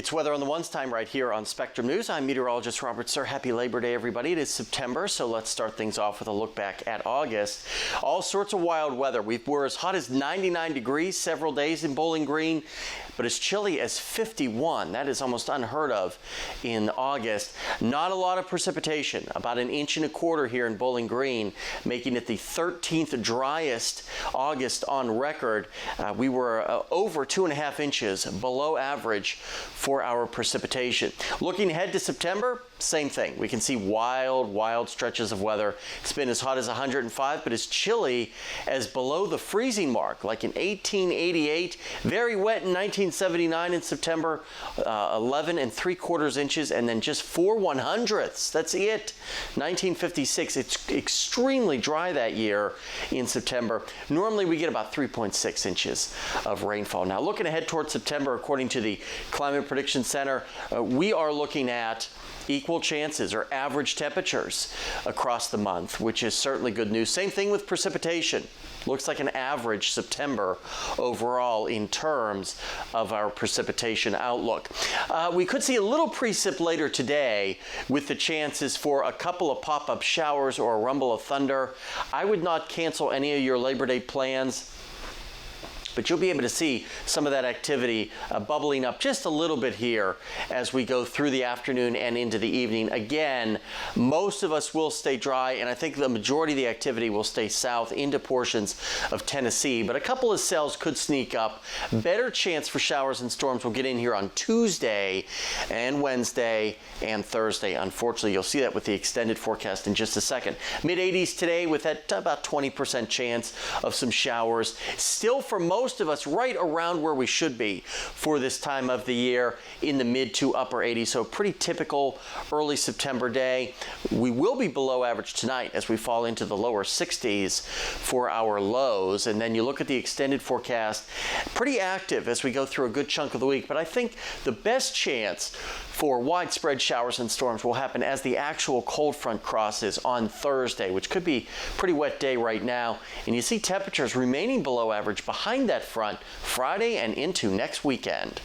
It's Weather on the Ones time right here on Spectrum News. I'm meteorologist Robert Suhr. Happy Labor Day, everybody. It is September, so let's start things off with a look back at August. All sorts of wild weather. We were as hot as 99 degrees several days in Bowling Green, but as chilly as 51. That is almost unheard of in August. Not a lot of precipitation, about 1.25 inches here in Bowling Green, making it the 13th driest August on record. We were over 2.5 inches below average for our precipitation. Looking ahead to September, same thing. We can see wild stretches of weather. It's been as hot as 105, but as chilly as below the freezing mark, like in 1888. Very wet in 1979 in September, 11 3/4 inches, and then just 4/100ths. That's it. 1956. It's extremely dry that year in September. Normally we get about 3.6 inches of rainfall. Now looking ahead towards September, according to the Climate Prediction Center, we are looking at equal chances or average temperatures across the month, which is certainly good news. Same thing with precipitation. Looks like an average September overall in terms of our precipitation outlook. We could see a little precip later today with the chances for a couple of pop-up showers or a rumble of thunder. I would not cancel any of your Labor Day plans, but you'll be able to see some of that activity bubbling up just a little bit here as we go through the afternoon and into the evening. Again, most of us will stay dry, and I think the majority of the activity will stay south into portions of Tennessee, but a couple of cells could sneak up. Better chance for showers and storms will get in here on Tuesday and Wednesday and Thursday. Unfortunately, you'll see that with the extended forecast in just a second. Mid-80s today with that about 20% chance of some showers. Still, for most of us, right around where we should be for this time of the year, in the mid to upper 80s. So pretty typical early September day. We will be below average tonight as we fall into the lower 60s for our lows. And then you look at the extended forecast, pretty active as we go through a good chunk of the week. But I think the best chance for widespread showers and storms will happen as the actual cold front crosses on Thursday, which could be a pretty wet day right now. And you see temperatures remaining below average behind that front Friday and into next weekend.